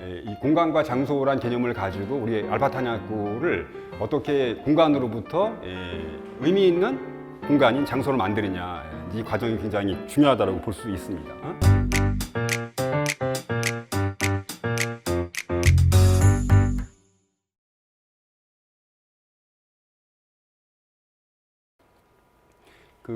이 공간과 장소란 개념을 가지고 우리 알파타냐코를 어떻게 공간으로부터 의미 있는 공간인 장소를 만드느냐, 이 과정이 굉장히 중요하다고 볼 수 있습니다.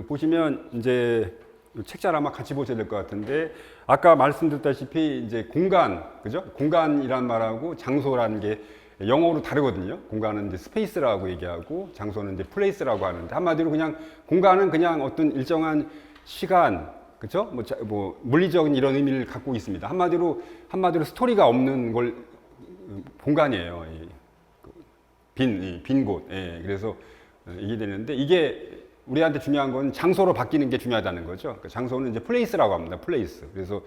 보시면 이제 책자를 아마 같이 보셔야 될 것 같은데, 아까 말씀드렸다시피 이제 공간, 그죠? 공간이란 말하고 장소라는 게 영어로 다르거든요. 공간은 이제 스페이스라고 얘기하고 장소는 이제 플레이스라고 하는데, 한마디로 그냥 공간은 그냥 어떤 일정한 시간, 그죠? 뭐 물리적인 이런 의미를 갖고 있습니다. 한마디로 스토리가 없는 걸 공간이에요. 빈 곳. 그래서 이게 되는데, 이게 우리한테 중요한 건 장소로 바뀌는 게 중요하다는 거죠. 그러니까 장소는 이제 플레이스라고 합니다. 플레이스. 그래서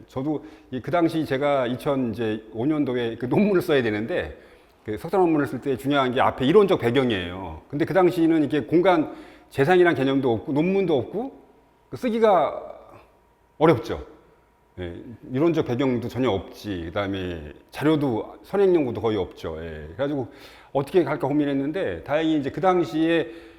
저도 그 당시 제가 2005년도에 그 논문을 써야 되는데, 그 석사 논문을 쓸 때 중요한 게 앞에 이론적 배경이에요. 근데 그 당시는 이게 공간 재산이란 개념도 없고 논문도 없고 쓰기가 어렵죠. 이론적 배경도 전혀 없지. 그다음에 자료도 선행 연구도 거의 없죠. 그래가지고 어떻게 갈까 고민했는데, 다행히 이제 그 당시에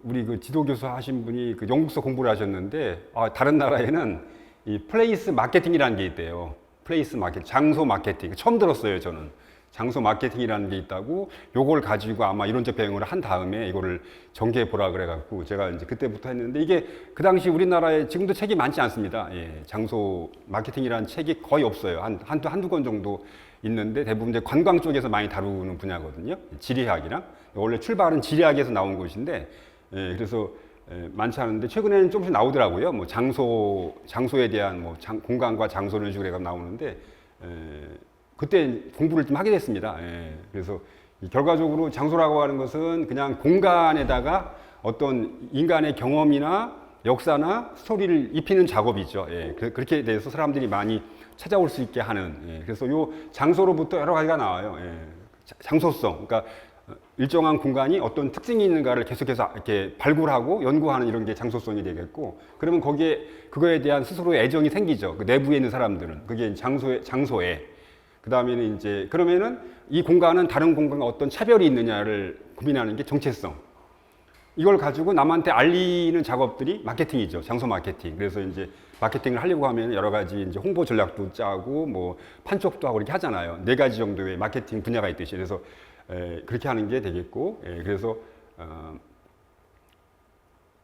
우리 지도교수 하신 분이 영국서 공부를 하셨는데, 다른 나라에는 이 플레이스 마케팅이라는 게 있대요. 플레이스 마케팅, 장소 마케팅. 처음 들었어요, 저는. 장소 마케팅이라는 게 있다고, 요걸 가지고 아마 이론적 배경을 한 다음에 이거를 전개해 보라 그래갖고 제가 이제 그때부터 했는데, 이게 그 당시 우리나라에 지금도 책이 많지 않습니다. 장소 마케팅이라는 책이 거의 없어요. 한두 권 정도 있는데, 대부분 이제 관광 쪽에서 많이 다루는 분야거든요. 지리학이랑. 원래 출발은 지리학에서 나온 것인데, 그래서 많지 않은데 최근에는 조금씩 나오더라고요. 뭐 장소에 대한 공간과 장소를 식으로 나오는데, 그때 공부를 좀 하게 됐습니다. 그래서 결과적으로 장소라고 하는 것은 그냥 공간에다가 어떤 인간의 경험이나 역사나 스토리를 입히는 작업이죠. 그렇게 돼서 사람들이 많이 찾아올 수 있게 하는. 그래서 요 장소로부터 여러 가지가 나와요. 장소성, 그러니까 일정한 공간이 어떤 특징이 있는가를 계속해서 이렇게 발굴하고 연구하는 이런 게 장소성이 되겠고, 그러면 그거에 대한 스스로의 애정이 생기죠. 그 내부에 있는 사람들은. 그게 장소에. 그 다음에는 이제, 그러면은 이 공간은 다른 공간과 어떤 차별이 있느냐를 고민하는 게 정체성. 이걸 가지고 남한테 알리는 작업들이 마케팅이죠. 장소 마케팅. 그래서 이제 마케팅을 하려고 하면 여러 가지 이제 홍보 전략도 짜고, 뭐 판촉도 하고 이렇게 하잖아요. 4가지 정도의 마케팅 분야가 있듯이. 그래서 그렇게 하는 게 되겠고, 그래서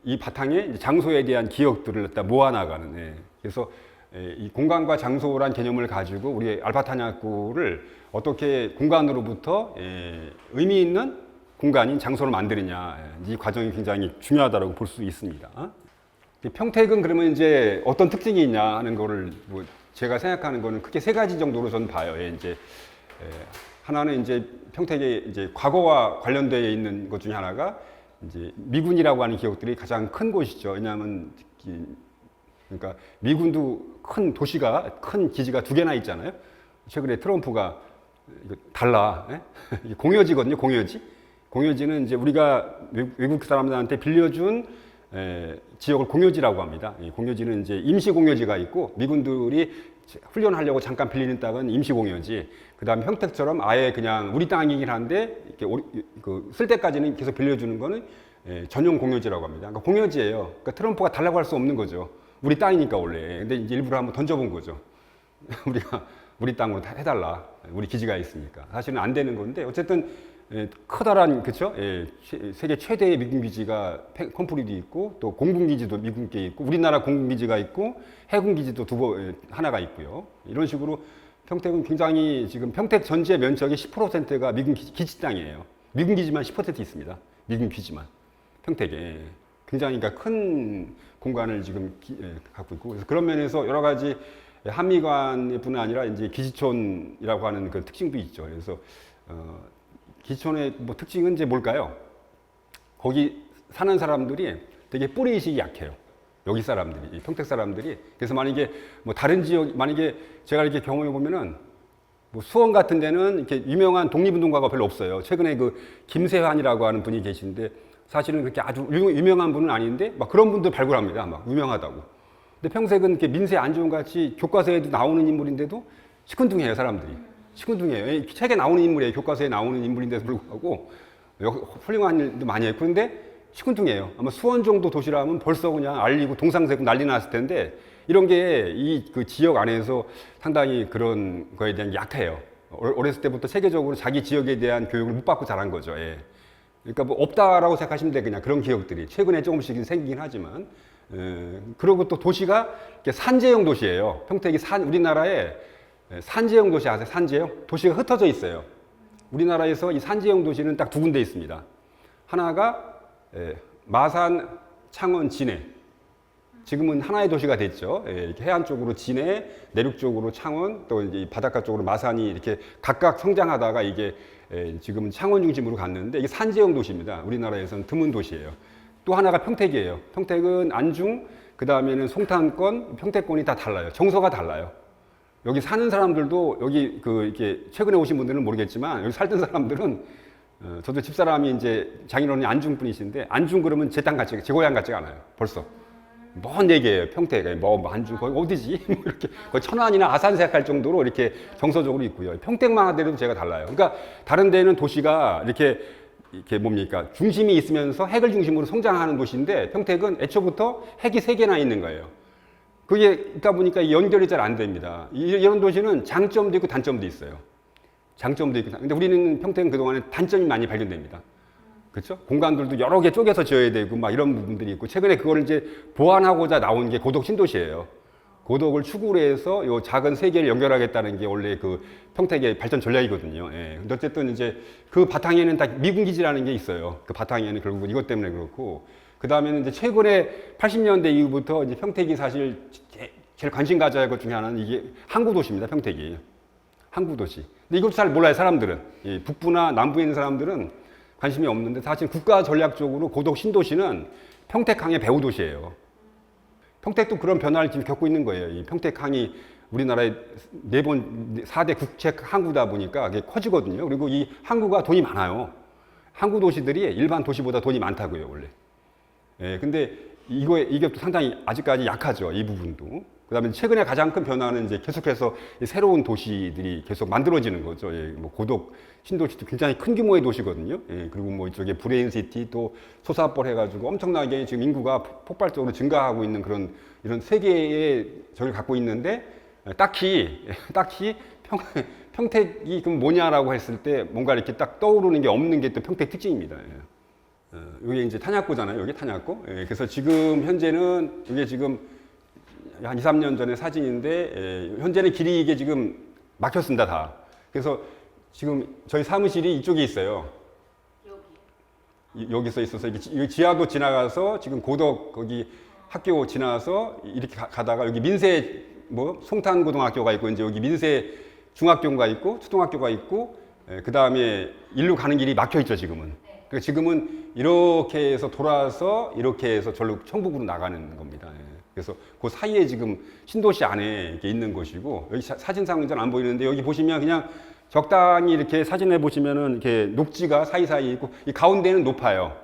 이 바탕에 이제 장소에 대한 기억들을 갖다 모아나가는. 그래서 이 공간과 장소란 개념을 가지고 우리 알파타냐코를 어떻게 공간으로부터 의미 있는 공간인 장소를 만드느냐, 이 과정이 굉장히 중요하다고 볼 수 있습니다. 평택은 그러면 이제 어떤 특징이 있냐 하는 거를 제가 생각하는 거는 크게 3가지 정도로 저는 봐요. 이제 하나는 이제 평택의 이제 과거와 관련되어 있는 것 중에 하나가 이제 미군이라고 하는 기억들이 가장 큰 곳이죠. 왜냐하면 그러니까 미군도 큰 도시가, 큰 기지가 2개나 있잖아요. 최근에 트럼프가 달라. 공여지거든요, 공여지. 공여지는 이제 우리가 외국 사람들한테 빌려준 지역을 공여지라고 합니다. 공여지는 이제 임시 공여지가 있고, 미군들이 훈련하려고 잠깐 빌리는 땅은 임시 공여지. 그 다음에 평택처럼 아예 그냥 우리 땅이긴 한데, 이렇게 쓸 때까지는 계속 빌려주는 거는 전용 공여지라고 합니다. 그러니까 공여지예요. 그러니까 트럼프가 달라고 할 수 없는 거죠. 우리 땅이니까 원래. 근데 이제 일부러 한번 던져본 거죠. 우리 땅으로 해달라. 우리 기지가 있으니까. 사실은 안 되는 건데, 어쨌든 커다란, 그쵸? 세계 최대의 미군 기지가 컴프리도 있고, 또 공군 기지도 미군께 있고, 우리나라 공군 기지가 있고, 해군 기지도 하나가 있고요. 이런 식으로 평택은 굉장히, 지금 평택 전체 면적의 10%가 미군 기지 땅이에요. 미군 기지만 10% 있습니다. 미군 기지만. 평택에. 굉장히 그러니까 큰 공간을 지금 갖고 있고, 그래서 그런 면에서 여러 가지 한미관뿐 아니라 이제 기지촌이라고 하는 그 특징도 있죠. 그래서 기지촌의 특징은 이제 뭘까요? 거기 사는 사람들이 되게 뿌리의식이 약해요. 여기 사람들이, 평택 사람들이. 그래서 만약에 다른 지역, 만약에 제가 이렇게 경험해 보면은 수원 같은 데는 이렇게 유명한 독립운동가가 별로 없어요. 최근에 김세환이라고 하는 분이 계신데, 사실은 그렇게 아주 유명한 분은 아닌데 그런 분들 발굴합니다. 유명하다고. 근데 평택은 이렇게 민세 안 좋은 같이 교과서에도 나오는 인물인데도 시큰둥해요, 사람들이. 시큰둥해요. 책에 나오는 인물이에요. 교과서에 나오는 인물인데도 불구하고 훌륭한 일도 많이 했고, 그런데 시큰둥해요. 아마 수원 정도 도시라면 벌써 그냥 알리고 동상세고 난리 났을 텐데, 이런 게 이 그 지역 안에서 상당히 그런 거에 대한 약해요. 어렸을 때부터 세계적으로 자기 지역에 대한 교육을 못 받고 자란 거죠. 예. 그러니까 뭐 없다라고 생각하시면 돼. 그냥 그런 기억들이 최근에 조금씩 생기긴 하지만, 그리고 또 도시가 이렇게 산재형 도시예요. 평택이 우리나라에 산재형 도시 아세요? 산재형 도시가 흩어져 있어요. 우리나라에서 이 산재형 도시는 딱 두 군데 있습니다. 하나가 마산, 창원, 진해. 지금은 하나의 도시가 됐죠. 이렇게 해안 쪽으로 진해, 내륙 쪽으로 창원, 또 이제 바닷가 쪽으로 마산이 이렇게 각각 성장하다가 이게 지금 창원 중심으로 갔는데, 이게 산재형 도시입니다. 우리나라에서는 드문 도시예요. 또 하나가 평택이에요. 평택은 안중, 그 다음에는 송탄권, 평택권이 다 달라요. 정서가 달라요. 여기 사는 사람들도 여기 이렇게 최근에 오신 분들은 모르겠지만, 여기 살던 사람들은 저도 집사람이 이제 장인어른이 안중 분이신데, 안중 그러면 제 땅 같지, 제 고향 같지가 않아요. 벌써. 먼 얘기예요. 평택에 안중 거기 어디지? 뭐 이렇게 거의 천안이나 아산 생각할 정도로 이렇게 정서적으로 있고요. 평택만 하더라도 제가 달라요. 그러니까 다른 데는 도시가 이렇게 뭡니까? 중심이 있으면서 핵을 중심으로 성장하는 도시인데, 평택은 애초부터 핵이 3개나 있는 거예요. 그게 있다 보니까 연결이 잘 안 됩니다. 이런 도시는 장점도 있고 단점도 있어요. 장점도 있고. 근데 우리는 평택은 그동안에 단점이 많이 발견됩니다. 그렇죠? 공간들도 여러 개 쪼개서 지어야 되고 막 이런 부분들이 있고, 최근에 그걸 이제 보완하고자 나온 게 고덕 신도시예요. 고덕을 축으로 해서 요 작은 세계를 연결하겠다는 게 원래 그 평택의 발전 전략이거든요. 예. 근데 어쨌든 이제 그 바탕에는 다 미군 기지라는 게 있어요. 그 바탕에는 결국은 이것 때문에 그렇고, 그 다음에는 이제 최근에 80년대 이후부터 이제 평택이 사실 제일 관심 가져야 할 것 중에 하나는 이게 항구 도시입니다. 평택이. 항구 도시. 근데 이것도 잘 몰라요, 사람들은. 예. 북부나 남부에 있는 사람들은 관심이 없는데, 사실 국가 전략적으로 고덕 신도시는 평택항의 배후 도시예요. 평택도 그런 변화를 지금 겪고 있는 거예요. 이 평택항이 우리나라의 4대 국책 항구다 보니까 이게 커지거든요. 그리고 이 항구가 돈이 많아요. 항구 도시들이 일반 도시보다 돈이 많다고요, 원래. 예, 근데 이게 또 상당히 아직까지 약하죠, 이 부분도. 그 다음에 최근에 가장 큰 변화는 이제 계속해서 새로운 도시들이 계속 만들어지는 거죠. 예, 뭐 고덕 신도시도 굉장히 큰 규모의 도시거든요. 예, 그리고 뭐 이쪽에 브레인시티 또 소사벌 해가지고 엄청나게 지금 인구가 폭발적으로 증가하고 있는 그런 이런 세계의 저를 갖고 있는데, 딱히 평택이 그럼 뭐냐라고 했을 때 뭔가 이렇게 딱 떠오르는 게 없는 게 또 평택 특징입니다. 예. 이게 이제 탄약고잖아요. 여기 탄약고. 예, 그래서 지금 현재는 이게 지금 한 2, 3년 전에 사진인데, 현재는 길이 이게 지금 막혔습니다, 다. 그래서 지금 저희 사무실이 이쪽에 있어요. 여기 써 있어서 이게 지하도 지나가서 지금 고덕 거기 학교 지나서 이렇게 가다가 여기 민세 송탄고등학교가 있고, 이제 여기 민세 중학교가 있고 초등학교가 있고, 그 다음에 일로 가는 길이 막혀 있죠, 지금은. 그러니까 지금은 이렇게 해서 돌아서 이렇게 해서 절로 청북으로 나가는 겁니다. 그래서 그 사이에 지금 신도시 안에 이렇게 있는 것이고, 여기 사진상은 잘 안 보이는데, 여기 보시면 그냥 적당히 이렇게 사진에 보시면은 이렇게 녹지가 사이사이 있고, 이 가운데는 높아요.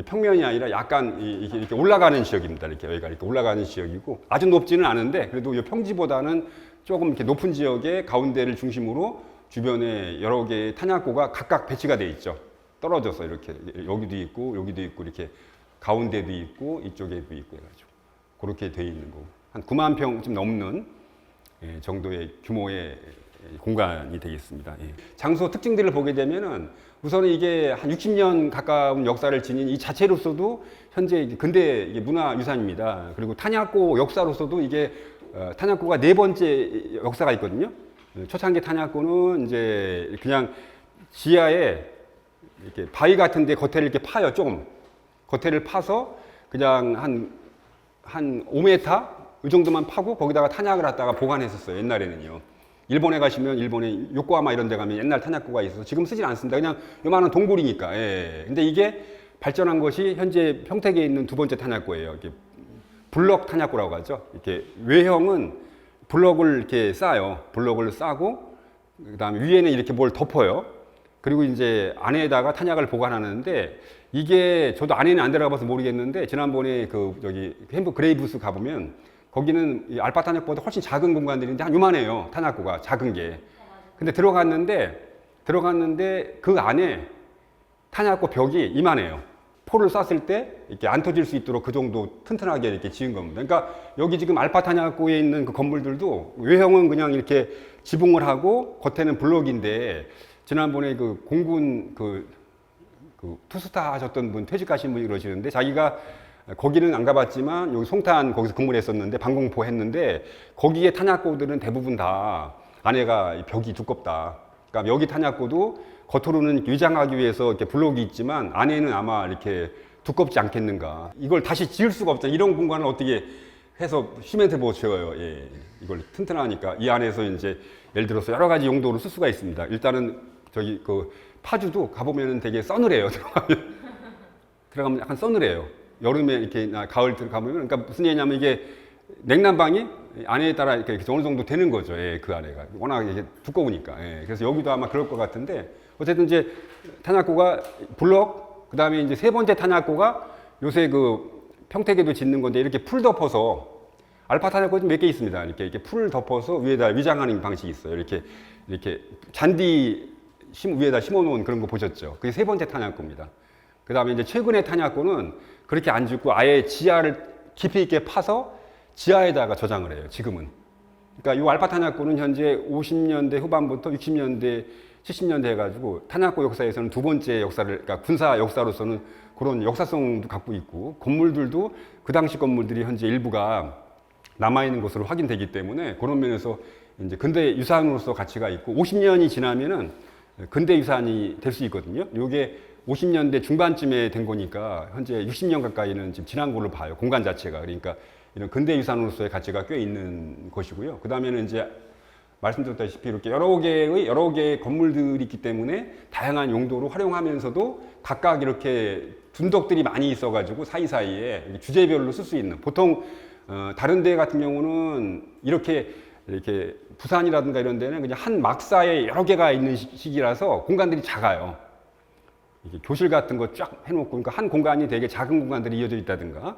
평면이 아니라 약간 이렇게 올라가는 지역입니다. 여기가 이렇게 올라가는 지역이고, 아주 높지는 않은데 그래도 이 평지보다는 조금 이렇게 높은 지역의 가운데를 중심으로 주변에 여러 개의 탄약고가 각각 배치가 돼 있죠. 떨어져서 이렇게 여기도 있고 여기도 있고 이렇게 가운데도 있고 이쪽에도 있고 해가지고 그렇게 돼 있는 거고, 한 9만 평 좀 넘는 정도의 규모의 공간이 되겠습니다. 장소 특징들을 보게 되면은 우선은 이게 한 60년 가까운 역사를 지닌 이 자체로서도 현재 근대 문화유산입니다. 그리고 탄약고 역사로서도 이게 탄약고가 4번째 역사가 있거든요. 초창기 탄약고는 이제 그냥 지하에 이렇게 바위 같은데 겉에를 이렇게 파요. 조금 겉에를 파서 그냥 한 5m 이 정도만 파고 거기다가 탄약을 갖다가 보관했었어요. 옛날에는요. 일본에 가시면 일본에 요코하마 이런 데 가면 옛날 탄약고가 있어서 지금 쓰진 않습니다. 그냥 요만한 동굴이니까. 예. 근데 이게 발전한 것이 현재 평택에 있는 2번째 탄약고예요. 이렇게 블럭 탄약고라고 하죠. 이렇게 외형은 블럭을 이렇게 쌓아요. 블럭을 싸고 그다음에 위에는 이렇게 뭘 덮어요. 그리고 이제 안에다가 탄약을 보관하는데, 이게 저도 안에는 안 들어가 봐서 모르겠는데 지난번에 저기 햄버 그레이브스 가보면 거기는 이 알파 탄약고보다 훨씬 작은 공간들인데 한 요만해요. 탄약고가 작은 게. 근데 들어갔는데 그 안에 탄약고 벽이 이만해요. 포를 쐈을 때 이렇게 안 터질 수 있도록 그 정도 튼튼하게 이렇게 지은 겁니다. 그러니까 여기 지금 알파 탄약고에 있는 그 건물들도 외형은 그냥 이렇게 지붕을 하고 겉에는 블록인데 지난번에 그 공군 그 투스타 하셨던 분 퇴직하신 분이 그러시는데 자기가 거기는 안 가봤지만 여기 송탄 거기서 근무했었는데 방공포 했는데 거기에 탄약고들은 대부분 다 안에가 벽이 두껍다. 그러니까 여기 탄약고도 겉으로는 위장하기 위해서 이렇게 블록이 있지만 안에는 아마 이렇게 두껍지 않겠는가. 이걸 다시 지을 수가 없잖아요. 이런 공간을 어떻게 해서 시멘트 보고 지어요. 예. 이걸 튼튼하니까 이 안에서 이제 예를 들어서 여러 가지 용도로 쓸 수가 있습니다. 일단은 저기 그 파주도 가보면은 되게 서늘해요. 들어가면 약간 서늘해요. 여름에 이렇게 가을 들어가보면 그러니까 무슨 얘기냐면 이게 냉난방이 안에 따라 이렇게 어느 정도 되는 거죠. 예, 그 안에가 워낙 이게 두꺼우니까. 예, 그래서 여기도 아마 그럴 것 같은데 어쨌든 이제 탄약고가 블럭 그다음에 이제 세 번째 탄약고가 요새 그 평택에도 짓는 건데 이렇게 풀 덮어서 알파 탄약고 몇 개 있습니다. 이렇게 풀 덮어서 위에다 위장하는 방식이 있어요. 이렇게 잔디 위에다 심어놓은 그런 거 보셨죠? 그게 세 번째 탄약고입니다. 그 다음에 이제 최근의 탄약고는 그렇게 안 짓고 아예 지하를 깊이 있게 파서 지하에다가 저장을 해요, 지금은. 그러니까 이 알파 탄약고는 현재 50년대 후반부터 60년대, 70년대 해가지고 탄약고 역사에서는 두 번째 역사를, 그러니까 군사 역사로서는 그런 역사성도 갖고 있고 건물들도 그 당시 건물들이 현재 일부가 남아있는 것으로 확인되기 때문에 그런 면에서 이제 근대 유산으로서 가치가 있고 50년이 지나면은 근대 유산이 될 수 있거든요. 이게 50년대 중반쯤에 된 거니까 현재 60년 가까이는 지금 지난 걸로 봐요. 공간 자체가. 그러니까 이런 근대 유산으로서의 가치가 꽤 있는 것이고요. 그 다음에는 이제 말씀드렸다시피 이렇게 여러 개의 건물들이 있기 때문에 다양한 용도로 활용하면서도 각각 이렇게 둔덕들이 많이 있어가지고 사이사이에 주제별로 쓸 수 있는 보통 다른 데 같은 경우는 이렇게 부산이라든가 이런 데는 그냥 한 막사에 여러 개가 있는 시기라서 공간들이 작아요. 이게 교실 같은 거 쫙 해놓고 그러니까 한 공간이 되게 작은 공간들이 이어져 있다든가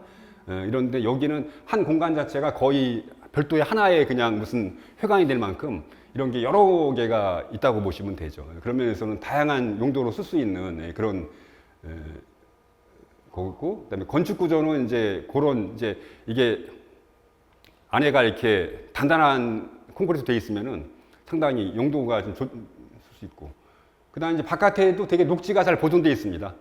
이런데 여기는 한 공간 자체가 거의 별도의 하나의 그냥 무슨 회관이 될 만큼 이런 게 여러 개가 있다고 보시면 되죠. 그런 면에서는 다양한 용도로 쓸 수 있는 그런 거고, 그다음에 건축 구조는 이제 그런 이제 이게 안에가 이렇게 단단한 콘크리트 되어 있으면은 상당히 용도가 좀 쓸 수 있고, 그다음에 이제 바깥에도 되게 녹지가 잘 보존되어 있습니다.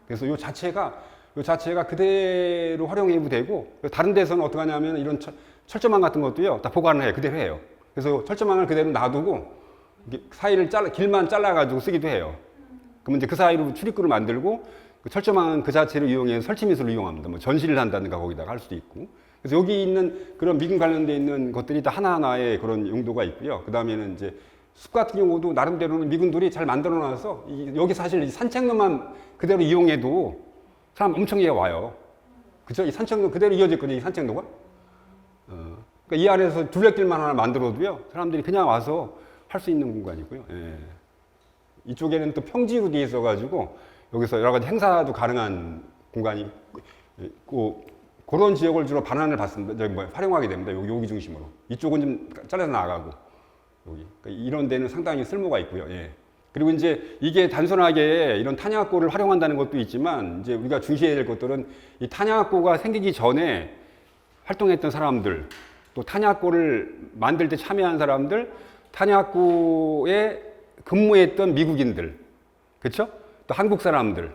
그래서 요 자체가 그대로 활용해도 되고, 다른 데서는 어떻게 하냐면 이런 철조망 같은 것도요, 다 보관을 해요. 그대로 해요. 그래서 철조망을 그대로 놔두고, 사이를 길만 잘라가지고 쓰기도 해요. 그러면 이제 그 사이로 출입구를 만들고, 그 철조망은 그 자체를 이용해서 설치미술을 이용합니다. 뭐 전시를 한다든가 거기다가 할 수도 있고. 그래서 여기 있는 그런 미군 관련되어 있는 것들이 다 하나하나의 그런 용도가 있고요. 그 다음에는 이제 숲 같은 경우도 나름대로는 미군들이 잘 만들어 놔서 여기 사실 산책로만 그대로 이용해도 사람 엄청나게 와요. 그죠? 이 산책로 그대로 이어졌거든요, 이 산책로가. 그러니까 이 안에서 둘레길만 하나 만들어도요, 사람들이 그냥 와서 할 수 있는 공간이고요. 예. 이쪽에는 또 평지로 되어 있어가지고 여기서 여러 가지 행사도 가능한 공간이 있고, 그런 지역을 주로 반환을 받습니다. 활용하게 됩니다. 여기 중심으로. 이쪽은 좀 잘라서 나가고, 여기. 그러니까 이런 데는 상당히 쓸모가 있고요. 예. 그리고 이제 이게 단순하게 이런 탄약고를 활용한다는 것도 있지만, 이제 우리가 중시해야 될 것들은 이 탄약고가 생기기 전에 활동했던 사람들, 또 탄약고를 만들 때 참여한 사람들, 탄약고에 근무했던 미국인들, 그렇죠? 또 한국 사람들,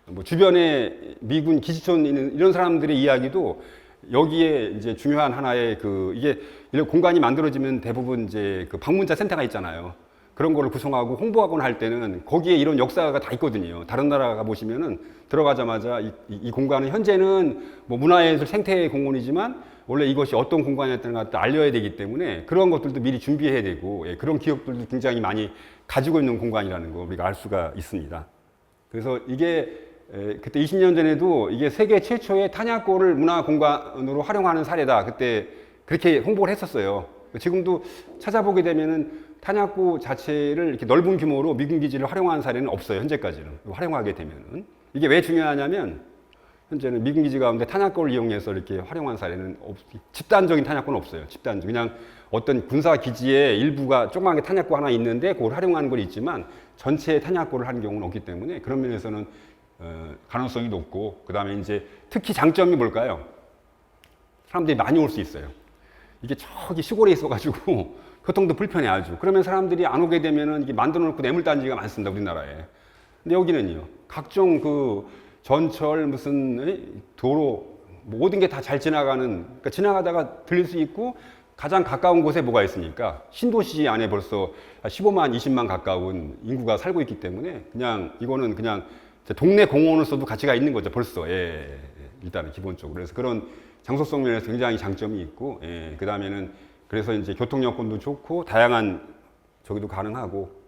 뭐 주변에 미군 기지촌 있는 이런 사람들의 이야기도 여기에 이제 중요한 하나의 이게 이런 공간이 만들어지면 대부분 이제 그 방문자 센터가 있잖아요. 그런 거를 구성하고 홍보하거나 할 때는 거기에 이런 역사가 다 있거든요. 다른 나라 가 보시면은 들어가자마자 이 공간은 현재는 뭐 문화예술 생태 공원이지만 원래 이것이 어떤 공간이었다는 것을 알려야 되기 때문에 그런 것들도 미리 준비해야 되고, 예, 그런 기업들도 굉장히 많이 가지고 있는 공간이라는 거 우리가 알 수가 있습니다. 그래서 이게 그때 20년 전에도 이게 세계 최초의 탄약고를 문화 공간으로 활용하는 사례다. 그때 그렇게 홍보를 했었어요. 지금도 찾아보게 되면은 탄약고 자체를 이렇게 넓은 규모로 미군 기지를 활용한 사례는 없어요. 현재까지는. 활용하게 되면은. 이게 왜 중요하냐면 현재는 미군 기지 가운데 탄약고를 이용해서 이렇게 활용한 사례는 집단적인 탄약고는 없어요. 집단적 그냥 어떤 군사 기지의 일부가 조그맣게 탄약고 하나 있는데 그걸 활용하는 건 있지만 전체 탄약고를 하는 경우는 없기 때문에 그런 면에서는 가능성이 높고 그다음에 이제 특히 장점이 뭘까요? 사람들이 많이 올 수 있어요. 이게 저기 시골에 있어가지고 교통도 불편해 아주. 그러면 사람들이 안 오게 되면은 이게 만들어 놓고 뇌물단지가 많습니다 우리나라에. 근데 여기는요 각종 그 전철 무슨 도로 모든 게 다 잘 지나가는 그러니까 지나가다가 들릴 수 있고 가장 가까운 곳에 뭐가 있으니까 신도시 안에 벌써 15만 20만 가까운 인구가 살고 있기 때문에 그냥 이거는 그냥 동네 공원으로서도 가치가 있는 거죠 벌써. 예, 일단은 기본적으로. 그래서 그런 장소성 면에서 굉장히 장점이 있고 그 다음에는 그래서 이제 교통 여건도 좋고 다양한 저기도 가능하고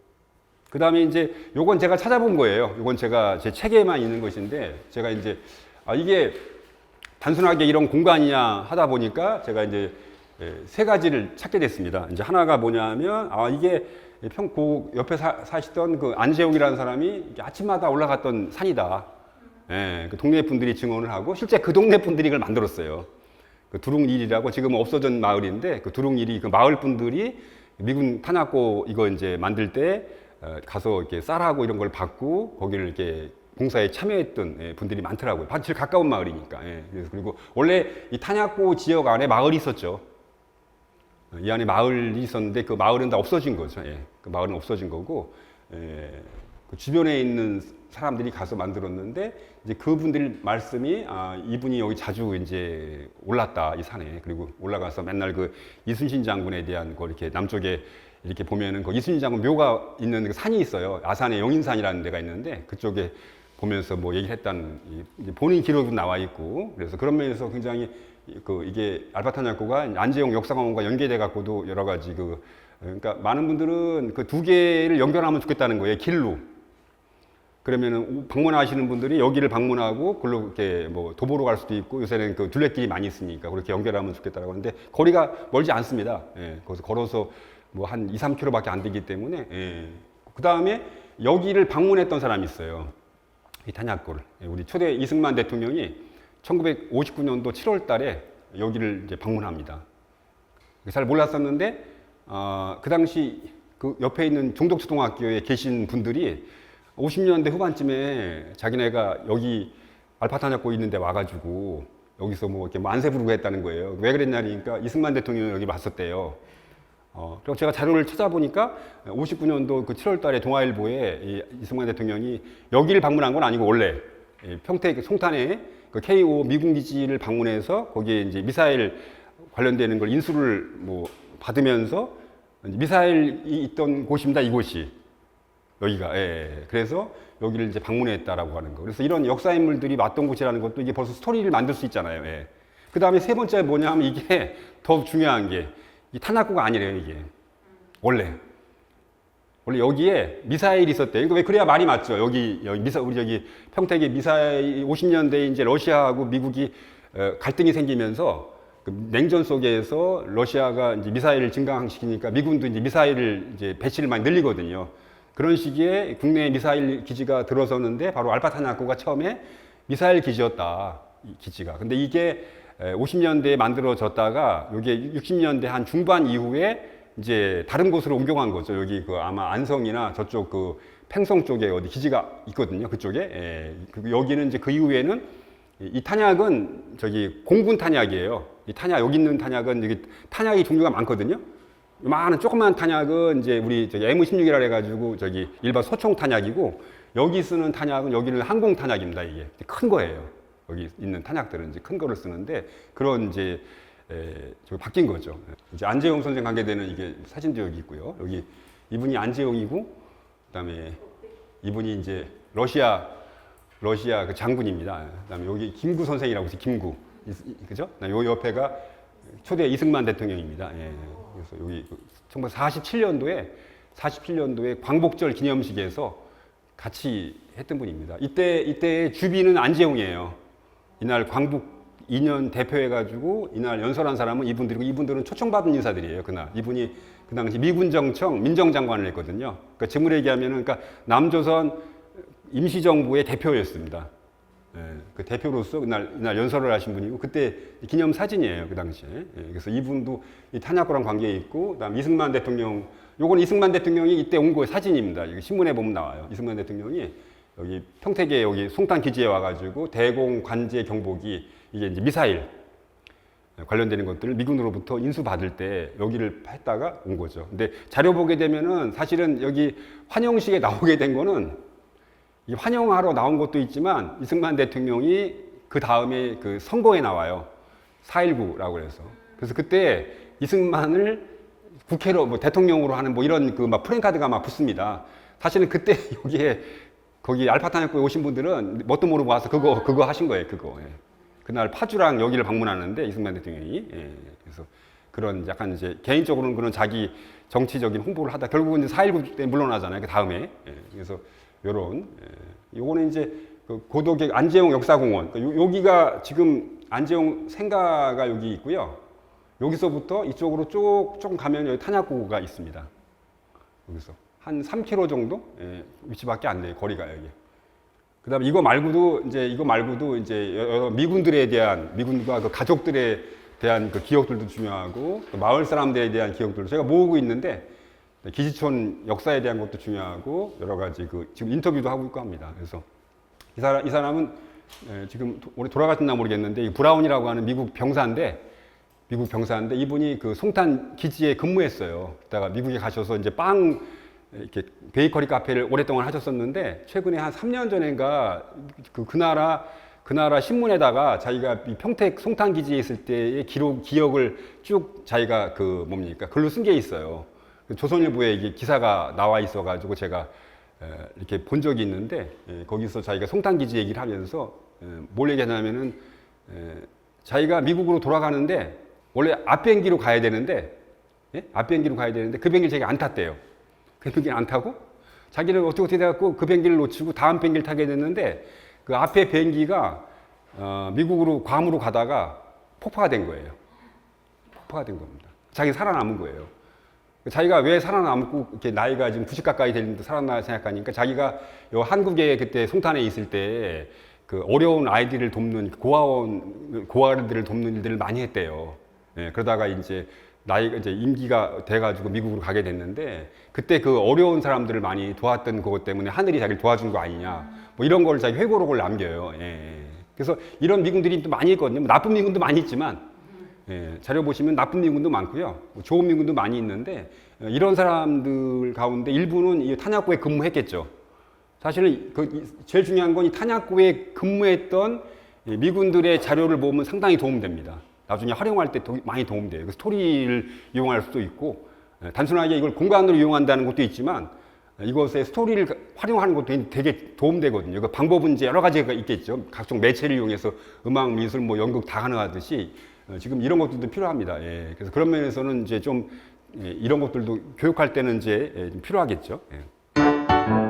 그 다음에 이제 요건 제가 찾아본 거예요. 요건 제가 제 책에만 있는 것인데 제가 이제 이게 단순하게 이런 공간이냐 하다 보니까 제가 이제 세 가지를 찾게 됐습니다. 이제 하나가 뭐냐면 이게 그 옆에 사시던 그 안재욱이라는 사람이 아침마다 올라갔던 산이다. 예, 그 동네 분들이 증언을 하고 실제 그 동네 분들이 이걸 만들었어요. 그 두릉일이라고 지금 없어진 마을인데 그 두릉일이 그 마을 분들이 미군 탄약고 이거 이제 만들 때 가서 이렇게 쌀하고 이런 걸 받고 거기를 이렇게 공사에 참여했던 분들이 많더라고요. 제일 가까운 마을이니까. 예, 그래서 그리고 원래 이 탄약고 지역 안에 마을이 있었죠. 이 안에 마을이 있었는데 그 마을은 다 없어진 거죠. 예, 그 마을은 없어진 거고 그 주변에 있는 사람들이 가서 만들었는데 이제 그분들 말씀이 이분이 여기 자주 이제 올랐다 이 산에. 그리고 올라가서 맨날 그 이순신 장군에 대한 거 이렇게 남쪽에 이렇게 보면은 그 이순신 장군 묘가 있는 그 산이 있어요. 아산에 영인산이라는 데가 있는데 그쪽에 보면서 뭐 얘기를 했다는 본인 기록도 나와 있고 그래서 그런 면에서 굉장히 이게 알파탄약고가 안재홍 역사관원과 연계돼 갖고도 여러 가지 그러니까 많은 분들은 그 두 개를 연결하면 좋겠다는 거예요 길로. 그러면은 방문하시는 분들이 여기를 방문하고 그걸로 이렇게 뭐 도보로 갈 수도 있고 요새는 그 둘레길이 많이 있으니까 그렇게 연결하면 좋겠다라고 하는데 거리가 멀지 않습니다. 예, 거기서 걸어서 뭐 한 2, 3km밖에 안 되기 때문에 그 다음에 여기를 방문했던 사람이 있어요. 이 탄약고를. 우리 초대 이승만 대통령이 1959년도 7월 달에 여기를 이제 방문합니다. 잘 몰랐었는데 그 당시 그 옆에 있는 종덕초등학교에 계신 분들이 50년대 후반쯤에 자기네가 여기 알파탄약고 있는데 와가지고 여기서 뭐 이렇게 만세 부르고 했다는 거예요. 왜 그랬냐니까 이승만 대통령이 여기 왔었대요. 그리고 제가 자료를 찾아보니까 59년도 그 7월 달에 동아일보에 이승만 대통령이 여기를 방문한 건 아니고 원래 평택 송탄에 그 K5 미군 기지를 방문해서 거기에 이제 미사일 관련되는 걸 인수를 뭐 받으면서 미사일이 있던 곳입니다. 이곳이 여기가. 그래서 여기를 이제 방문했다라고 하는 거. 그래서 이런 역사 인물들이 왔던 곳이라는 것도 이게 벌써 스토리를 만들 수 있잖아요. 그 다음에 세 번째 뭐냐면 이게 더 중요한 게 이 탄약고가 아니래요. 이게 원래 여기에 미사일이 있었대요. 이거 왜 그래야 말이 맞죠? 우리 여기 평택에 미사일 50년대에 이제 러시아하고 미국이 갈등이 생기면서 그 냉전 속에서 러시아가 이제 미사일을 증강시키니까 미군도 이제 미사일을 이제 배치를 많이 늘리거든요. 그런 시기에 국내에 미사일 기지가 들어섰는데 바로 알파탄약고가 처음에 미사일 기지였다. 이 기지가. 근데 이게 50년대에 만들어졌다가 이게 60년대 한 중반 이후에 이제 다른 곳으로 옮겨간 거죠. 여기 그 아마 안성이나 저쪽 그 팽성 쪽에 어디 기지가 있거든요. 그쪽에. 여기는 이제 그 이후에는 이 탄약은 저기 공군 탄약이에요. 이 탄약, 여기 있는 탄약은 여기 탄약이 종류가 많거든요. 많은 조그만 탄약은 이제 우리 저기 M16이라 해가지고 저기 일반 소총 탄약이고 여기 쓰는 탄약은 여기는 항공 탄약입니다. 이게 큰 거예요. 여기 있는 탄약들은 이제 큰 거를 쓰는데 그런 이제 바뀐 거죠. 이제 안재홍 선생 관계되는 이게 사진도 여기 있고요. 여기 이분이 안재홍이고 그다음에 이분이 이제 러시아 그 장군입니다. 그다음에 여기 김구 선생이라고 해서 김구 그죠? 요 옆에가 초대 이승만 대통령입니다. 그래서 여기 1947년도에 광복절 기념식에서 같이 했던 분입니다. 이때 주비는 안재홍이에요. 이날 광복 2년 대표해가지고 이날 연설한 사람은 이분들이고 이분들은 초청받은 인사들이에요. 그날 이분이 그 당시 미군정청 민정장관을 했거든요. 그러니까 직무를 얘기하면은 그러니까 남조선 임시정부의 대표였습니다. 예, 그 대표로서 이날 연설을 하신 분이고 그때 기념 사진이에요 그 당시에. 예, 그래서 이분도 이 탄약고랑 관계에 있고, 그다음 이승만 대통령, 요건 이승만 대통령이 이때 온 거의 사진입니다. 이거 신문에 보면 나와요. 이승만 대통령이 여기 평택에 여기 송탄 기지에 와가지고 대공 관제 경보기 이게 이제 미사일 관련되는 것들을 미군으로부터 인수받을 때 여기를 했다가 온 거죠. 근데 자료 보게 되면은 사실은 여기 환영식에 나오게 된 거는 이 환영하러 나온 것도 있지만 이승만 대통령이 그 다음에 그 선거에 나와요. 4.19라고 해서. 그래서 그때 이승만을 국회로 뭐 대통령으로 하는 뭐 이런 그 막 프랜카드가 막 붙습니다. 사실은 그때 여기에 거기 알파탄약고에 오신 분들은 뭣도 모르고 와서 그거 하신 거예요. 그거. 예. 그날 파주랑 여기를 방문하는데 이승만 대통령이. 예. 그래서 그런 약간 이제 개인적으로는 그런 자기 정치적인 홍보를 하다 결국은 이제 4.19 때 물러나잖아요. 그 다음에. 예. 그래서 요런. 예. 요거는 이제 그 고덕의 안재홍 역사공원. 그러니까 여기가 지금 안재홍 생가가 여기 있고요. 여기서부터 이쪽으로 조금 가면 여기 탄약고가 있습니다. 여기서 한 3km 정도 위치밖에 안 돼요. 거리가 여기. 그다음에 이거 말고도 이제 여러 미군들에 대한 미군과 그 가족들에 대한 그 기억들도 중요하고 또 마을 사람들에 대한 기억들도 제가 모으고 있는데 기지촌 역사에 대한 것도 중요하고 여러 가지 그 지금 인터뷰도 하고 있고 합니다. 그래서 이 사람은 지금 올해 돌아가셨나 모르겠는데 브라운이라고 하는 미국 병사인데 이분이 그 송탄 기지에 근무했어요. 그다가 미국에 가셔서 이제 이렇게 베이커리 카페를 오랫동안 하셨었는데 최근에 한 3년 전인가 그 나라 신문에다가 자기가 이 평택 송탄 기지에 있을 때의 기억을 쭉 자기가 글로 쓴 게 있어요. 조선일보에 이게 기사가 나와 있어가지고 제가 이렇게 본 적이 있는데 거기서 자기가 송탄 기지 얘기를 하면서 뭘 얘기하냐면은 자기가 미국으로 돌아가는데 원래 앞비행기로 가야 되는데 그 비행기를 자기가 안 탔대요. 그 비행기를 안 타고 자기는 어떻게 돼갖고 그 비행기를 놓치고 다음 비행기를 타게 됐는데 그 앞에 비행기가 미국으로 괌으로 가다가 폭파가 된 거예요. 폭파가 된 겁니다. 자기 살아남은 거예요. 자기가 왜 살아남고 이렇게 나이가 지금 90 가까이 되는데 살아나 생각하니까 자기가 요 한국에 그때 송탄에 있을 때 그 어려운 아이들을 돕는 고아들을 돕는 일들을 많이 했대요. 예, 그러다가 이제 임기가 돼가지고 미국으로 가게 됐는데 그때 그 어려운 사람들을 많이 도왔던 그것 때문에 하늘이 자기를 도와준 거 아니냐 뭐 이런 걸 자기 회고록을 남겨요. 예. 그래서 이런 미군들이 또 많이 있거든요. 나쁜 미군도 많이 있지만 자료 보시면 나쁜 미군도 많고요. 좋은 미군도 많이 있는데 이런 사람들 가운데 일부는 이 탄약고에 근무했겠죠. 사실은 제일 중요한 건 이 탄약고에 근무했던 미군들의 자료를 보면 상당히 도움됩니다. 나중에 활용할 때 많이 도움돼요. 스토리를 이용할 수도 있고 단순하게 이걸 공간으로 이용한다는 것도 있지만 이것의 스토리를 활용하는 것도 되게 도움되거든요. 그 방법은 이제 여러 가지가 있겠죠. 각종 매체를 이용해서 음악, 미술, 뭐 연극 다 가능하듯이 지금 이런 것들도 필요합니다. 예. 그래서 그런 면에서는 이제 좀 이런 것들도 교육할 때는 이제 좀 필요하겠죠. 예.